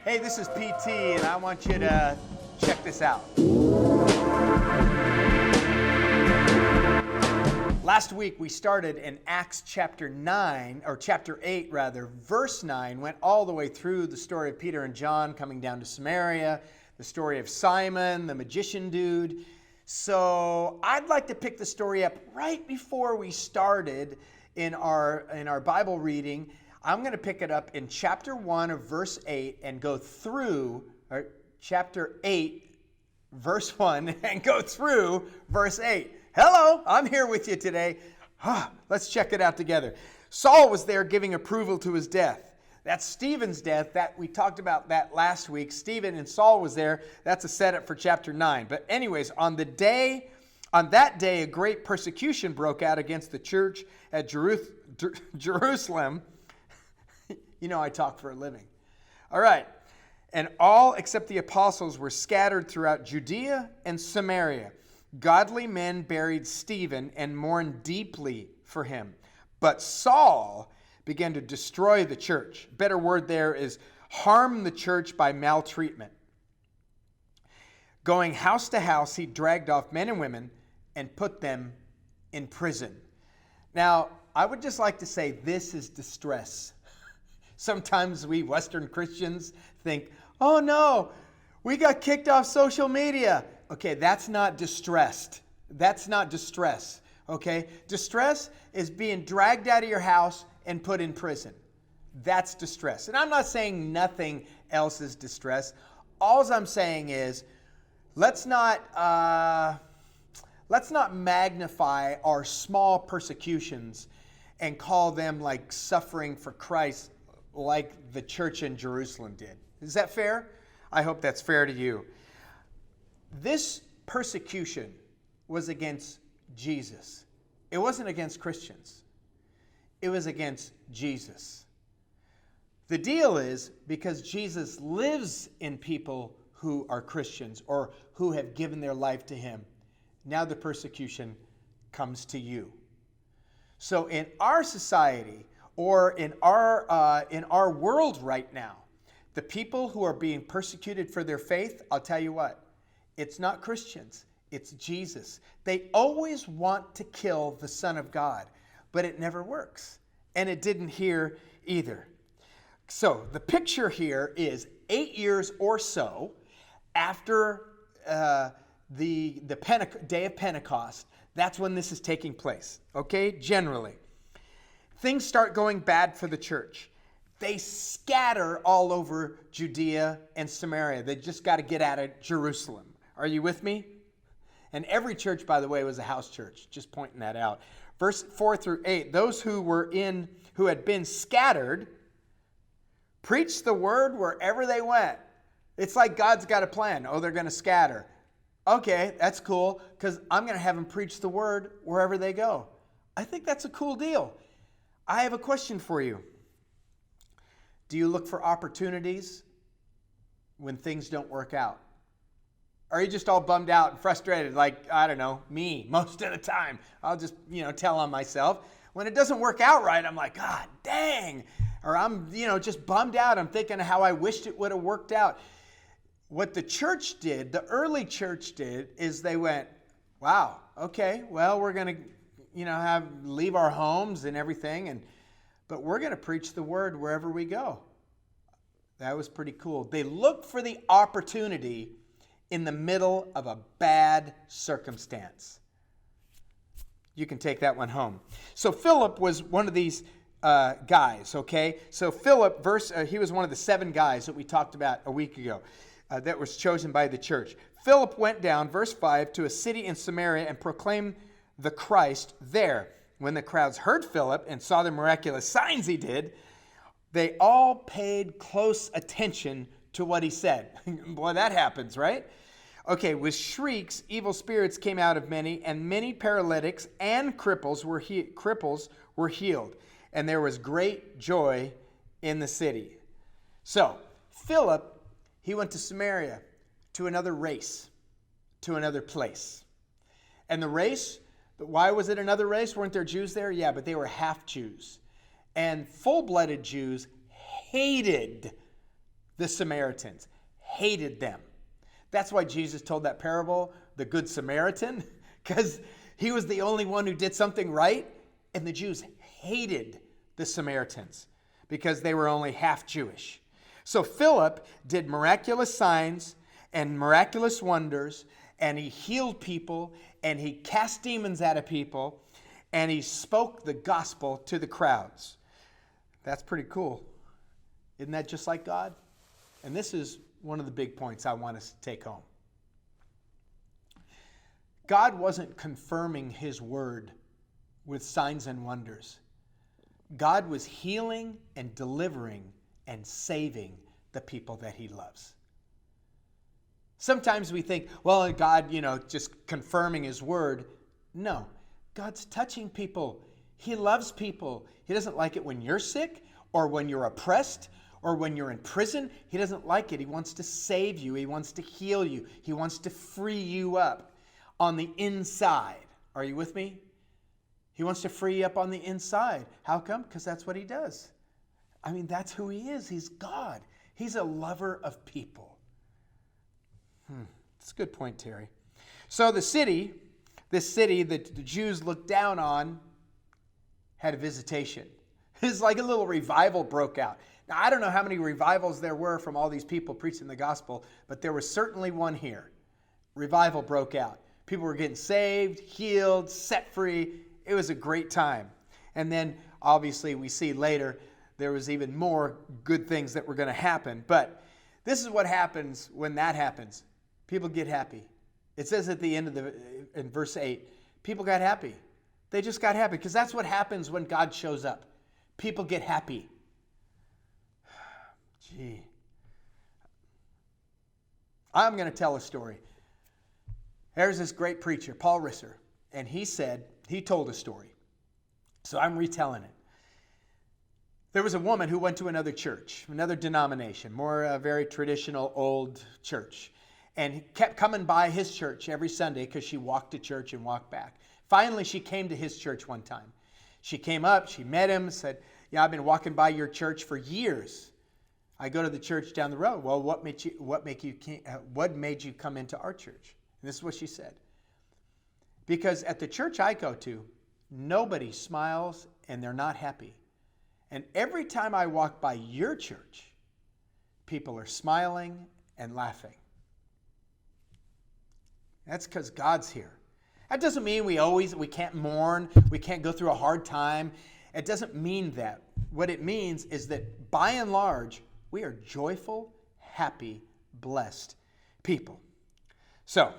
Hey, this is PT, and I want you to check this out. Last week we started in Acts chapter 9, or chapter 8 rather, verse 9, went all the way through the story of Peter and John coming down to Samaria, the story of Simon, the magician dude. So I'd like to pick the story up right before we started in our Bible reading. I'm going to pick it up in chapter 1 of verse 8 and go through chapter 8, verse 1, and go through verse 8. Hello, I'm here with you today. Let's check it out together. Saul was there giving approval to his death. That's Stephen's death. That we talked about that last week. Stephen and Saul was there. That's a setup for chapter 9. But anyways, on that day, a great persecution broke out against the church at Jerusalem. You know I talk for a living. All right. And all except the apostles were scattered throughout Judea and Samaria. Godly men buried Stephen and mourned deeply for him. But Saul began to destroy the church. Better word there is harm the church by maltreatment. Going house to house, he dragged off men and women and put them in prison. Now, I would just like to say this is distress. Sometimes we Western Christians think, oh no, we got kicked off social media. Okay, that's not distressed. That's not distress, okay? Distress is being dragged out of your house and put in prison. That's distress. And I'm not saying nothing else is distress. All I'm saying is let's not magnify our small persecutions and call them like suffering for Christ like the church in Jerusalem did. Is that fair? I hope that's fair to you. This persecution was against Jesus. It wasn't against Christians. It was against Jesus. The deal is because Jesus lives in people who are Christians or who have given their life to him, now the persecution comes to you. So in our society, or in our world right now, the people who are being persecuted for their faith, I'll tell you what, it's not Christians, it's Jesus. They always want to kill the Son of God, but it never works. And it didn't here either. So the picture here is 8 years or so after the day of Pentecost. That's when this is taking place, okay, generally. Things start going bad for the church. They scatter all over Judea and Samaria. They just got to get out of Jerusalem. Are you with me? And every church, by the way, was a house church. Just pointing that out. Verse 4 through 8. Those who had been scattered preached the word wherever they went. It's like God's got a plan. Oh, they're going to scatter. Okay, that's cool, because I'm going to have them preach the word wherever they go. I think that's a cool deal. I have a question for you. Do you look for opportunities when things don't work out? Are you just all bummed out and frustrated like, I don't know, me most of the time? I'll just, tell on myself. When it doesn't work out right, I'm like, God dang. Or I'm, just bummed out. I'm thinking of how I wished it would have worked out. What the church did, the early church did, is they went, wow, okay, well, we're going to leave our homes and everything, but we're going to preach the word wherever we go. That was pretty cool. They looked for the opportunity in the middle of a bad circumstance. You can take that one home. So Philip was one of these guys, okay? So Philip, he was one of the 7 guys that we talked about a week ago that was chosen by the church. Philip went down, verse 5, to a city in Samaria and proclaimed the Christ there. When the crowds heard Philip and saw the miraculous signs he did, they all paid close attention to what he said. Boy, that happens, right? Okay, with shrieks, evil spirits came out of many, and many paralytics and cripples were healed. And there was great joy in the city. So, Philip, he went to Samaria, to another race, to another place. And the race, why was it another race? Weren't there Jews there? Yeah, but they were half Jews. And full-blooded Jews hated the Samaritans, hated them. That's why Jesus told that parable, the Good Samaritan, because he was the only one who did something right, and the Jews hated the Samaritans because they were only half Jewish. So Philip did miraculous signs and miraculous wonders, and he healed people, and he cast demons out of people, and he spoke the gospel to the crowds. That's pretty cool. Isn't that just like God? And this is one of the big points I want us to take home. God wasn't confirming his word with signs and wonders. God was healing and delivering and saving the people that he loves. Sometimes we think, well, God, just confirming his word. No, God's touching people. He loves people. He doesn't like it when you're sick or when you're oppressed or when you're in prison. He doesn't like it. He wants to save you. He wants to heal you. He wants to free you up on the inside. Are you with me? He wants to free you up on the inside. How come? Because that's what he does. I mean, that's who he is. He's God. He's a lover of people. That's a good point, Terry. So this city that the Jews looked down on had a visitation. It's like a little revival broke out. Now, I don't know how many revivals there were from all these people preaching the gospel, but there was certainly one here. Revival broke out. People were getting saved, healed, set free. It was a great time. And then, obviously, we see later there was even more good things that were going to happen. But this is what happens when that happens. People get happy. It says at the end in verse 8, people got happy. They just got happy because that's what happens when God shows up. People get happy. Gee. I'm going to tell a story. There's this great preacher, Paul Risser, and he told a story. So I'm retelling it. There was a woman who went to another church, another denomination, more a very traditional old church, and kept coming by his church every Sunday because she walked to church and walked back. Finally, she came to his church one time. She came up, she met him, said, "Yeah, I've been walking by your church for years. I go to the church down the road." "Well, what made you come into our church?" And this is what she said. "Because at the church I go to, nobody smiles and they're not happy. And every time I walk by your church, people are smiling and laughing." That's because God's here. That doesn't mean we can't mourn, we can't go through a hard time. It doesn't mean that. What it means is that by and large, we are joyful, happy, blessed people. So,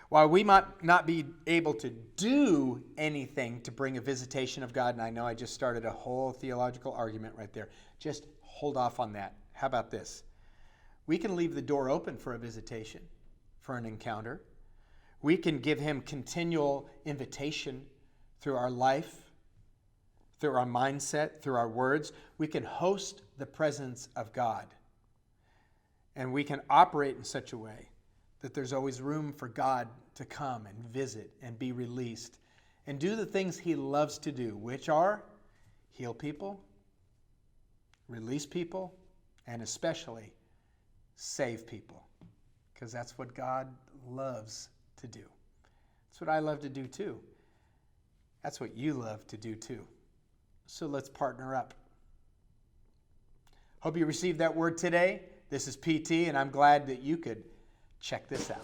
while we might not be able to do anything to bring a visitation of God, and I know I just started a whole theological argument right there, just hold off on that. How about this? We can leave the door open for a visitation, for an encounter. We can give him continual invitation through our life, through our mindset, through our words. We can host the presence of God. And we can operate in such a way that there's always room for God to come and visit and be released and do the things he loves to do, which are heal people, release people, and especially save people. Because that's what God loves to do. That's what I love to do too. That's what you love to do too. So let's partner up. Hope you received that word today. This is PT, and I'm glad that you could check this out.